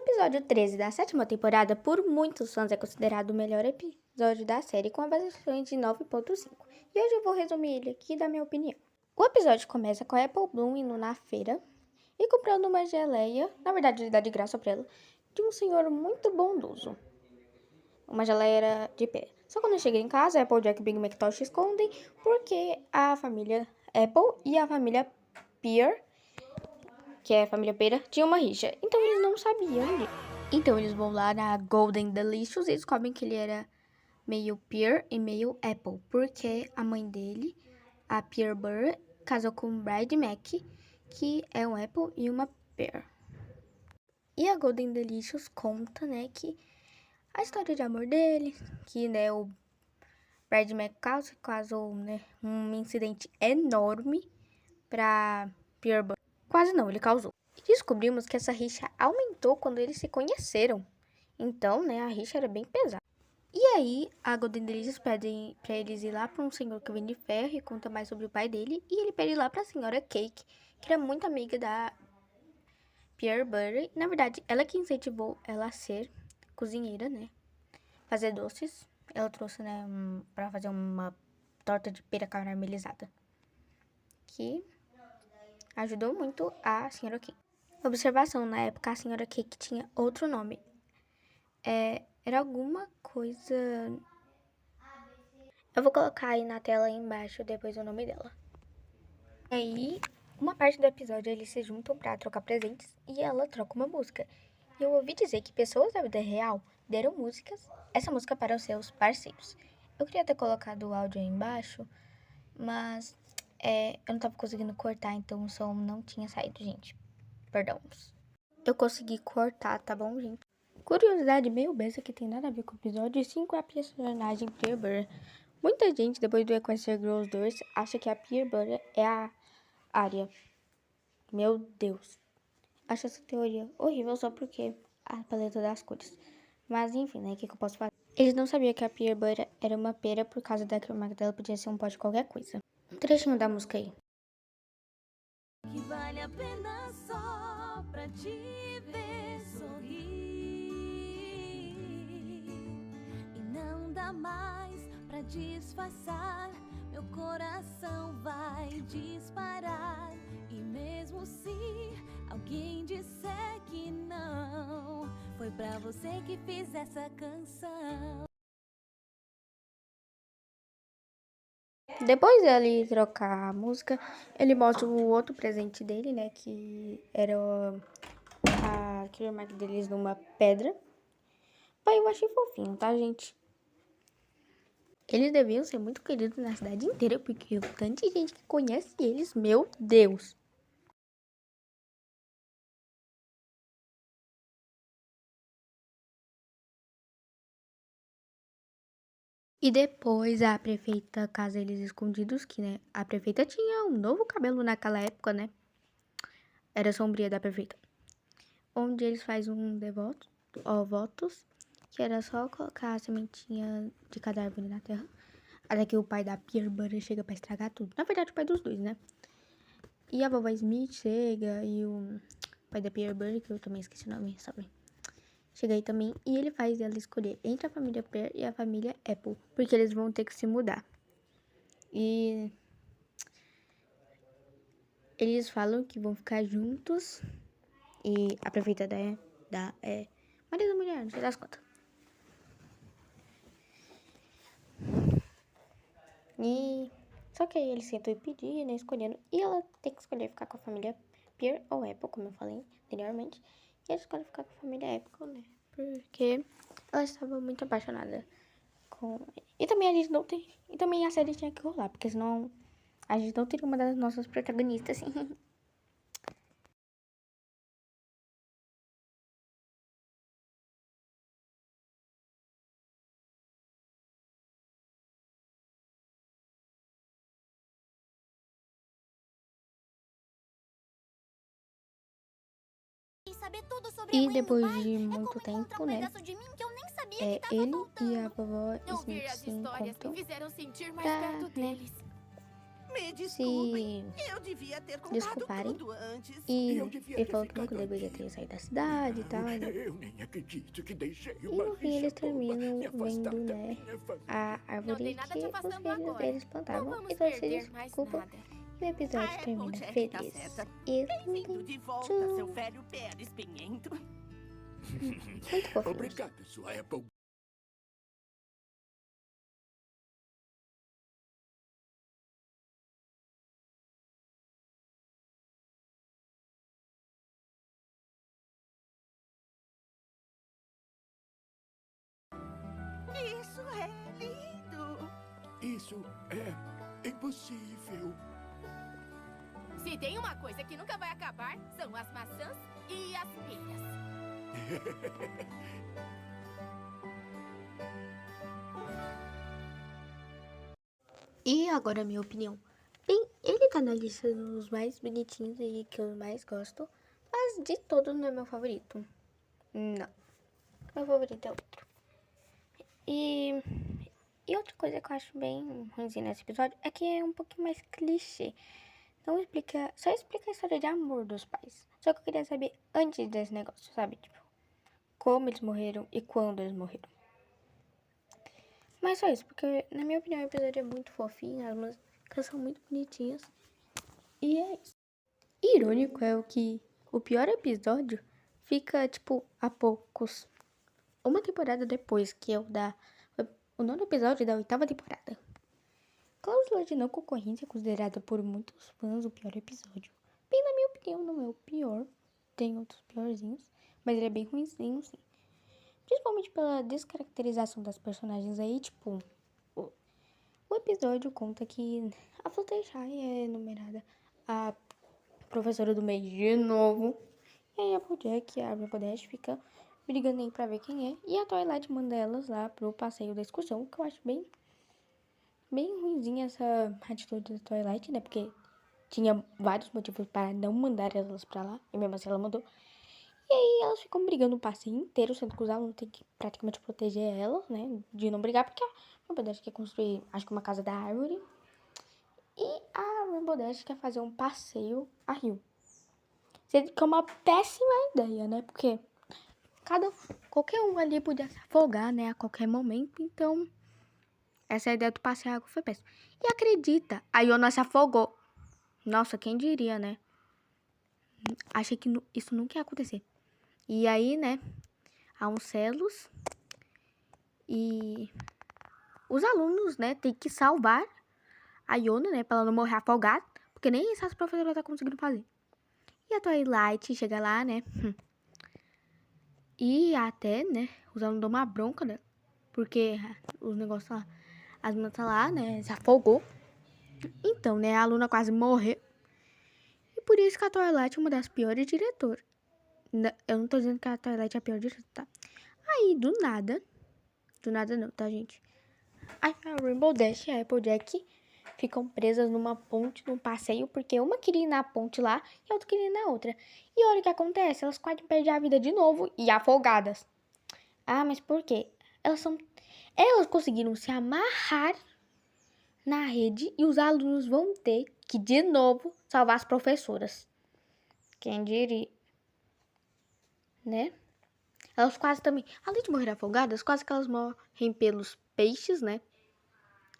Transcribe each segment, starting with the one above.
episódio 13 da sétima temporada, por muitos fãs, é considerado o melhor episódio da série, com avaliações de 9,5. E hoje eu vou resumir ele aqui e dar minha opinião. O episódio começa com a Apple Bloom indo na feira e comprando uma geleia, na verdade ele dá de graça pra ela, de um senhor muito bondoso. Uma geleia de pera. Só quando chega em casa, Apple, Jack e Big Macintosh se escondem porque a família Apple e a família Pear, que é a família Pera, tinha uma rixa. Então eles não sabiam disso. Então eles vão lá na Golden Delicious e descobrem que ele era meio Pear e meio Apple. Porque a mãe dele, a Pear Burr, casou com o Brad Mac, que é um Apple e uma Pear. E a Golden Delicious conta, né, que a história de amor dele, que, né, o Brad Mac causou, né, um incidente enorme pra Pear Burr. Quase não, ele causou. E descobrimos que essa rixa aumentou quando eles se conheceram. Então, né, a rixa era bem pesada. E aí, a Golden Delicious pede pra eles ir lá pra um senhor que vende ferro e conta mais sobre o pai dele. E ele pede ir lá pra senhora Cake, que era muito amiga da Pear Burr. Na verdade, ela que incentivou ela a ser cozinheira, né, fazer doces. Ela trouxe, né, pra fazer uma torta de pera caramelizada, que ajudou muito a senhora Cake. Observação, na época a senhora Cake tinha outro nome. Era alguma coisa... Eu vou colocar aí na tela aí embaixo depois o nome dela. E aí, uma parte do episódio eles se juntam pra trocar presentes e ela troca uma música. E eu ouvi dizer que pessoas da vida real deram essa música para os seus parceiros. Eu queria ter colocado o áudio aí embaixo, mas eu não tava conseguindo cortar, então o som não tinha saído, gente. Perdão. Eu consegui cortar, tá bom, gente? Curiosidade meio besta que tem nada a ver com o episódio 5 é a personagem Pear Burr. Muita gente, depois do Equestria Girls 2, acha que a Pear Burr é a Arya. Meu Deus. Acho essa teoria horrível só porque a paleta das cores. Mas enfim, né, o que eu posso fazer? Eles não sabiam que a Pear Burr era uma pera por causa da que o marca dela podia ser um pó de qualquer coisa. Um trechinho da música aí. Que vale a pena só pra te ver sorrir. E não dá mais pra disfarçar. Meu coração vai disparar. E mesmo se alguém disser que não, foi pra você que fiz essa canção. Depois dele trocar a música, ele mostra o outro presente dele, né? Que era aquele marco deles numa pedra. Pai, eu achei fofinho, tá, gente? Eles deviam ser muito queridos na cidade inteira, porque o tanto de gente que conhece eles, meu Deus. E depois a prefeita casa eles escondidos, que, né, a prefeita tinha um novo cabelo naquela época, né? Era sombria da prefeita. Onde eles fazem um votos, que era só colocar a sementinha de cada árvore na terra. Até que o pai da Pear Burr chega pra estragar tudo. Na verdade, o pai dos dois, né? E a vovó Smith chega e o pai da Pear Burr, que eu também esqueci o nome, sabe? Chega aí também e ele faz ela escolher entre a família Pear e a família Apple, porque eles vão ter que se mudar. E eles falam que vão ficar juntos e a prefeita Maria da Mulher, não sei das contas. E só que aí eles sentam e pedir, né, escolhendo. E ela tem que escolher ficar com a família Pear ou Apple, como eu falei anteriormente. E ela escolhe ficar com a família Apple, né, porque ela estava muito apaixonada com... E também a gente não tem... E também a série tinha que rolar, porque senão a gente não teria uma das nossas protagonistas, assim. Saber tudo sobre a E mãe do depois pai de é muito como encontrar tempo, um né, pedaço de mim que eu nem sabia que tava ele faltando. e a vovó Ouvir Smith as se histórias me encontram fizeram sentir mais pra, perto né, deles. Me desculpem, se eu devia ter contado desculparem. tudo antes. E Eu devia ele ter falou que nunca ficado deveria aqui. ter saído da cidade e tal, né? Eu nem acredito que deixei E uma no fim rixa eles boba terminam me afastar vendo, da né, minha família. a Não árvore tem nada te que os afastando filhos agora. deles Não plantavam. vamos E todos se perder mais desculpam. nada. E o episódio A termina Applejack tá feliz. certa. E Bem-vindo de volta, Tchau. seu velho pé espinhento. muito fofinhos. Obrigado, sua Apple. Isso é lindo. Isso é impossível. Se tem uma coisa que nunca vai acabar, são as maçãs e as peras. E agora a minha opinião. Bem, ele tá na lista dos mais bonitinhos e que eu mais gosto. Mas de todos não é meu favorito. Não. Meu favorito é outro. E outra coisa que eu acho bem ruimzinha nesse episódio é que é um pouquinho mais clichê. Não explica, só explica a história de amor dos pais. Só que eu queria saber antes desse negócio, sabe? Tipo, como eles morreram e quando eles morreram. Mas só isso, porque na minha opinião o episódio é muito fofinho, as músicas são muito bonitinhas. E é isso. Irônico é o que o pior episódio fica, tipo, a poucos. Uma temporada depois que eu o nono episódio da 8ª temporada. Cláusula de não concorrência é considerada por muitos fãs o pior episódio. Bem, na minha opinião, não é o pior. Tem outros piorzinhos, mas ele é bem ruimzinho, sim. Principalmente pela descaracterização das personagens aí, tipo... O episódio conta que a Fluttershy é numerada a professora do mês de novo. E aí a Applejack e a Rainbow Dash ficam brigando aí pra ver quem é. E a Twilight manda elas lá pro passeio da excursão, que eu acho bem ruimzinha essa atitude da Twilight, né? Porque tinha vários motivos para não mandar elas pra lá. E mesmo assim ela mandou. E aí elas ficam brigando o passeio inteiro, sendo que os alunos têm que praticamente proteger elas, né? De não brigar, porque a Rainbow Dash quer construir, acho que uma casa da árvore. E a Rainbow Dash quer fazer um passeio a rio. Sendo que é uma péssima ideia, né? Porque qualquer um ali podia se afogar, né? A qualquer momento. Então, essa ideia do passeio a água foi péssima. E acredita, a Iona se afogou. Nossa, quem diria, né? Achei que isso nunca ia acontecer. E aí, né? Há uns celos. E os alunos, né? Tem que salvar a Iona, né? Pra ela não morrer afogada. Porque nem isso as professoras tá conseguindo fazer. E a Twilight chega lá, né? E até, né? Os alunos dão uma bronca, né? Porque os negócios lá, as meninas tá lá, né? Se afogou. Então, né? A aluna quase morreu. E por isso que a Twilight é uma das piores diretoras. Eu não tô dizendo que a Twilight é a pior diretora, tá? Aí, do nada não, tá, gente? Aí a Rainbow Dash e a Applejack ficam presas numa ponte, num passeio, porque uma queria ir na ponte lá e a outra queria ir na outra. E olha o que acontece, elas quase perdem a vida de novo e afogadas. Ah, mas por quê? Elas conseguiram se amarrar na rede e os alunos vão ter que, de novo, salvar as professoras. Quem diria? Né? Elas quase também, além de morrer afogadas, quase que elas morrem pelos peixes, né?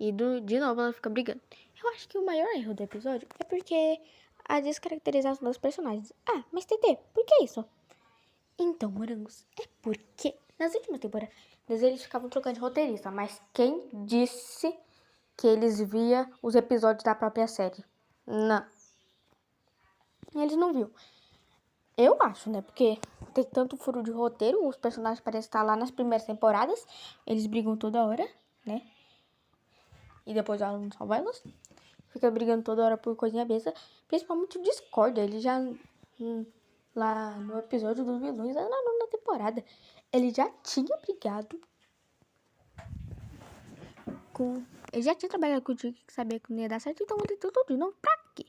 E de novo ela fica brigando. Eu acho que o maior erro do episódio é porque a descaracterização dos personagens. Ah, mas TT, por que isso? Então, morangos, é porque nas últimas temporadas eles ficavam trocando de roteirista, mas quem disse que eles via os episódios da própria série? Não. Eles não viu. Eu acho, né? Porque tem tanto furo de roteiro, os personagens parecem estar lá nas primeiras temporadas, eles brigam toda hora, né? E depois ela não salva elas. Fica brigando toda hora por coisinha besta. Principalmente o Discord. Ele já... lá no episódio dos vilões, na nona temporada, ele já tinha brigado com... Ele já tinha trabalhado com o Dick, que sabia que não ia dar certo. Então ele tentou de novo. Pra quê?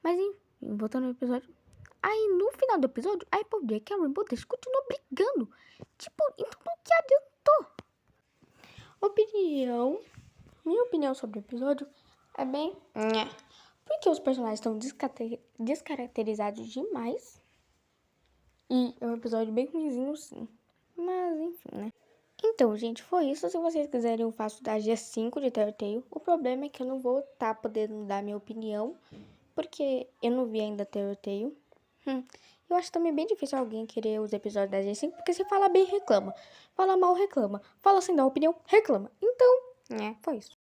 Mas enfim, voltando ao episódio. Aí no final do episódio, a Applejack e a Rainbow Dash continuou brigando. Tipo, então o que adiantou? Minha opinião sobre o episódio É bem... Nhé. Porque os personagens estão descaracterizados demais. E é um episódio bem ruimzinho, sim. Mas, enfim, né? Então, gente, foi isso. Se vocês quiserem, eu faço da G5 de Telltale. O problema é que eu não vou estar podendo dar minha opinião, porque eu não vi ainda Telltale. Eu acho também bem difícil alguém querer os episódios da G5, porque se fala bem, reclama. Fala mal, reclama. Fala sem dar opinião, reclama. Então, foi isso.